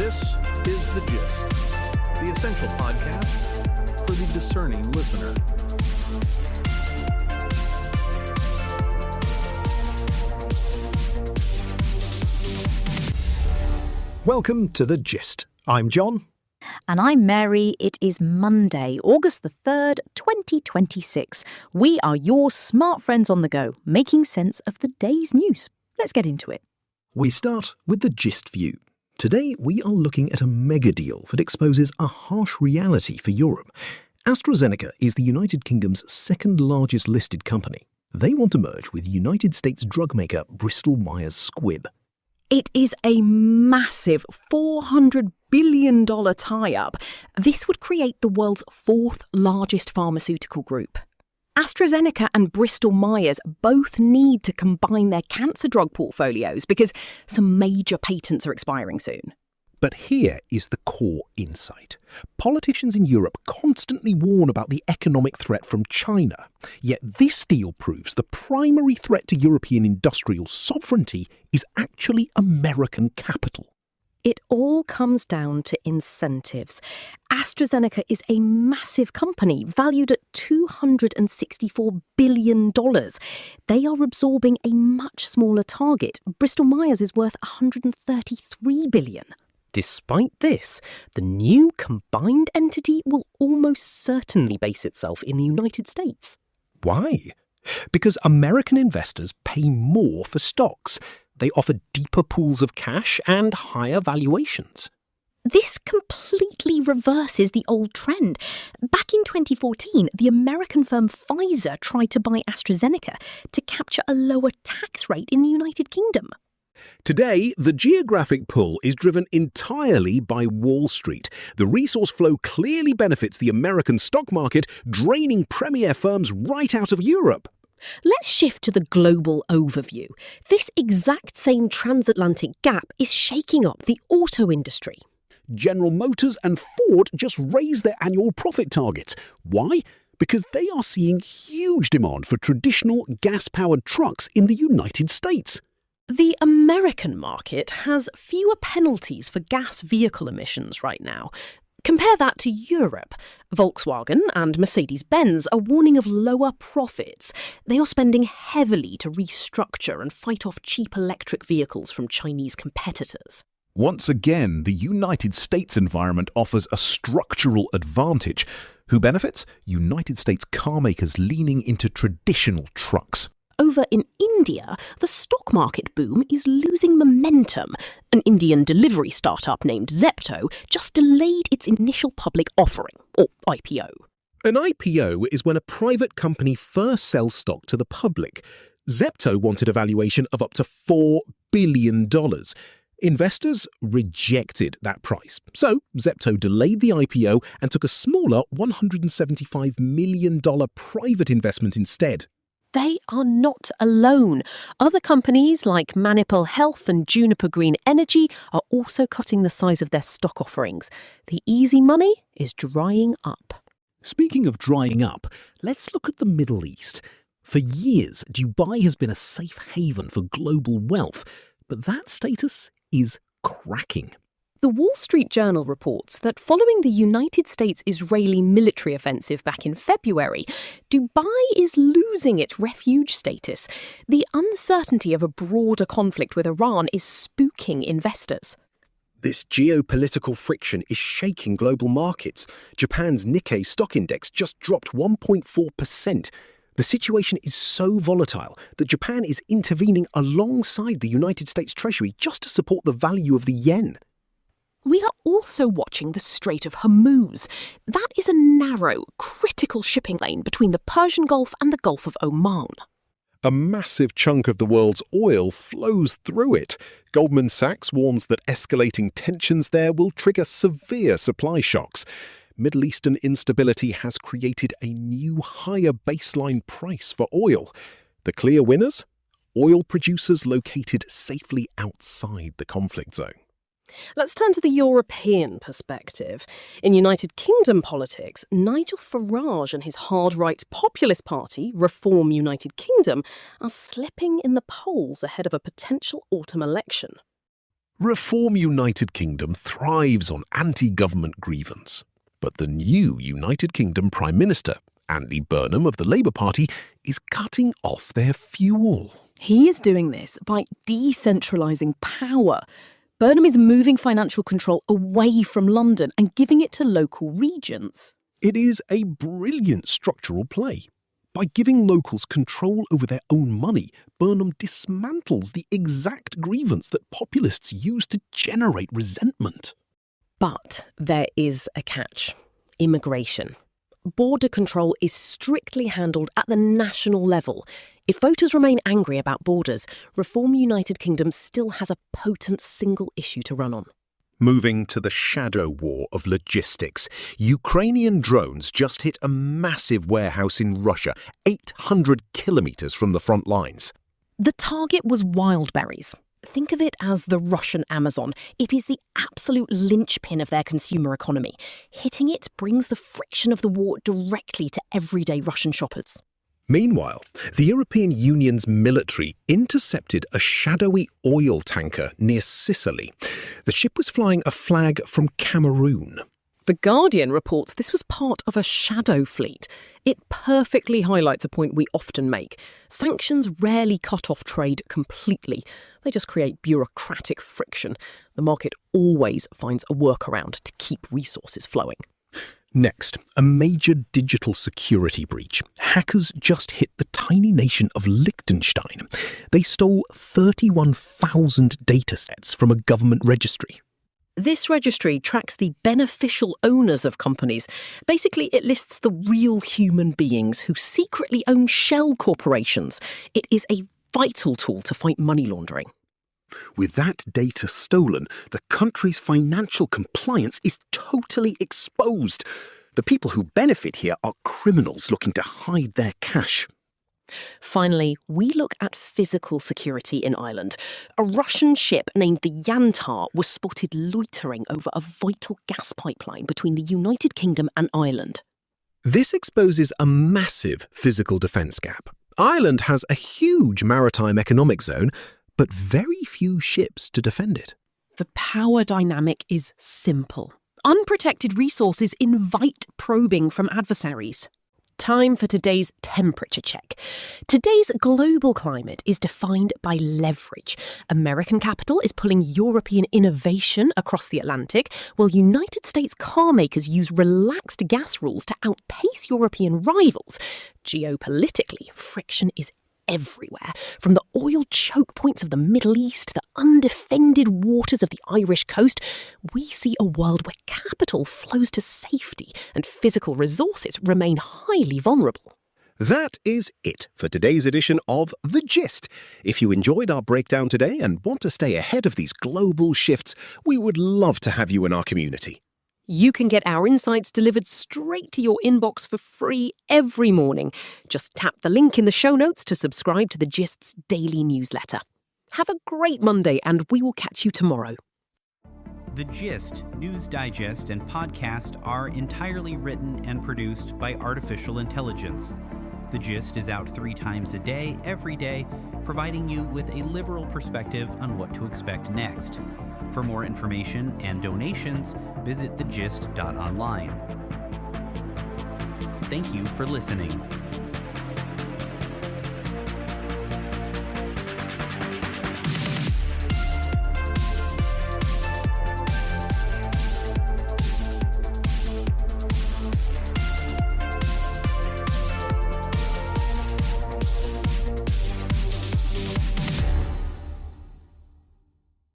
This is The Gist, the essential podcast for the discerning listener. Welcome to The Gist. I'm John. And I'm Mary. It is Monday, August the 3rd, 2026. We are your smart friends on the go, making sense of the day's news. Let's get into it. We start with the Gist view. Today, we are looking at a mega deal that exposes a harsh reality for Europe. AstraZeneca is the United Kingdom's second largest listed company. They want to merge with United States drugmaker Bristol Myers Squibb. It is a massive $400 billion tie-up. This would create the world's fourth largest pharmaceutical group. AstraZeneca and Bristol Myers both need to combine their cancer drug portfolios because some major patents are expiring soon. But here is the core insight. Politicians in Europe constantly warn about the economic threat from China. Yet this deal proves the primary threat to European industrial sovereignty is actually American capital. It all comes down to incentives. AstraZeneca is a massive company valued at $264 billion. They are absorbing a much smaller target. Bristol Myers is worth $133 billion. Despite this, the new combined entity will almost certainly base itself in the United States. Why? Because American investors pay more for stocks. They offer deeper pools of cash and higher valuations. This completely reverses the old trend. Back in 2014, the American firm Pfizer tried to buy AstraZeneca to capture a lower tax rate in the United Kingdom. Today, the geographic pull is driven entirely by Wall Street. The resource flow clearly benefits the American stock market, draining premier firms right out of Europe. Let's shift to the global overview. This exact same transatlantic gap is shaking up the auto industry. General Motors and Ford just raised their annual profit targets. Why? Because they are seeing huge demand for traditional gas-powered trucks in the United States. The American market has fewer penalties for gas vehicle emissions right now. Compare that to Europe. Volkswagen and Mercedes-Benz are warning of lower profits. They are spending heavily to restructure and fight off cheap electric vehicles from Chinese competitors. Once again, the United States environment offers a structural advantage. Who benefits? United States carmakers leaning into traditional trucks. Over in India, the stock market boom is losing momentum. An Indian delivery startup named Zepto just delayed its initial public offering, or IPO. An IPO is when a private company first sells stock to the public. Zepto wanted a valuation of up to $4 billion. Investors rejected that price. So Zepto delayed the IPO and took a smaller $175 million private investment instead. They are not alone. Other companies like Manipul Health and Juniper Green Energy are also cutting the size of their stock offerings. The easy money is drying up. Speaking of drying up, let's look at the Middle East. For years, Dubai has been a safe haven for global wealth, but that status is cracking. The Wall Street Journal reports that following the United States-Israeli military offensive back in February, Dubai is losing its refuge status. The uncertainty of a broader conflict with Iran is spooking investors. This geopolitical friction is shaking global markets. Japan's Nikkei stock index just dropped 1.4%. The situation is so volatile that Japan is intervening alongside the United States Treasury just to support the value of the yen. We are also watching the Strait of Hormuz. That is a narrow, critical shipping lane between the Persian Gulf and the Gulf of Oman. A massive chunk of the world's oil flows through it. Goldman Sachs warns that escalating tensions there will trigger severe supply shocks. Middle Eastern instability has created a new higher baseline price for oil. The clear winners? Oil producers located safely outside the conflict zone. Let's turn to the European perspective. In United Kingdom politics, Nigel Farage and his hard-right populist party, Reform United Kingdom, are slipping in the polls ahead of a potential autumn election. Reform United Kingdom thrives on anti-government grievance. But the new United Kingdom Prime Minister, Andy Burnham of the Labour Party, is cutting off their fuel. He is doing this by decentralising power. Burnham is moving financial control away from London and giving it to local regions. It is a brilliant structural play. By giving locals control over their own money, Burnham dismantles the exact grievance that populists use to generate resentment. But there is a catch: immigration. Border control is strictly handled at the national level. If voters remain angry about borders, Reform United Kingdom still has a potent single issue to run on. Moving to the shadow war of logistics, Ukrainian drones just hit a massive warehouse in Russia, 800 kilometres from the front lines. The target was Wildberries. Think of it as the Russian Amazon. It is the absolute linchpin of their consumer economy. Hitting it brings the friction of the war directly to everyday Russian shoppers. Meanwhile, the European Union's military intercepted a shadowy oil tanker near Sicily. The ship was flying a flag from Cameroon. The Guardian reports this was part of a shadow fleet. It perfectly highlights a point we often make. Sanctions rarely cut off trade completely. They just create bureaucratic friction. The market always finds a workaround to keep resources flowing. Next, a major digital security breach. Hackers just hit the tiny nation of Liechtenstein. They stole 31,000 datasets from a government registry. This registry tracks the beneficial owners of companies. Basically, it lists the real human beings who secretly own shell corporations. It is a vital tool to fight money laundering. With that data stolen, the country's financial compliance is totally exposed. The people who benefit here are criminals looking to hide their cash. Finally, we look at physical security in Ireland. A Russian ship named the Yantar was spotted loitering over a vital gas pipeline between the United Kingdom and Ireland. This exposes a massive physical defence gap. Ireland has a huge maritime economic zone, but very few ships to defend it. The power dynamic is simple. Unprotected resources invite probing from adversaries. Time for today's temperature check. Today's global climate is defined by leverage. American capital is pulling European innovation across the Atlantic, while United States car makers use relaxed gas rules to outpace European rivals. Geopolitically, friction is everywhere, from the oil choke points of the Middle East to the undefended waters of the Irish coast. We see a world where capital flows to safety and physical resources remain highly vulnerable. That is it for today's edition of The Gist. If you enjoyed our breakdown today and want to stay ahead of these global shifts, we would love to have you in our community. You can get our insights delivered straight to your inbox for free every morning. Just tap the link in the show notes to subscribe to The Gist's daily newsletter. Have a great Monday, and we will catch you tomorrow. The Gist, News Digest, and podcast are entirely written and produced by artificial intelligence. The Gist is out 3 times a day, every day, providing you with a liberal perspective on what to expect next. For more information and donations, visit thegist.online. Thank you for listening.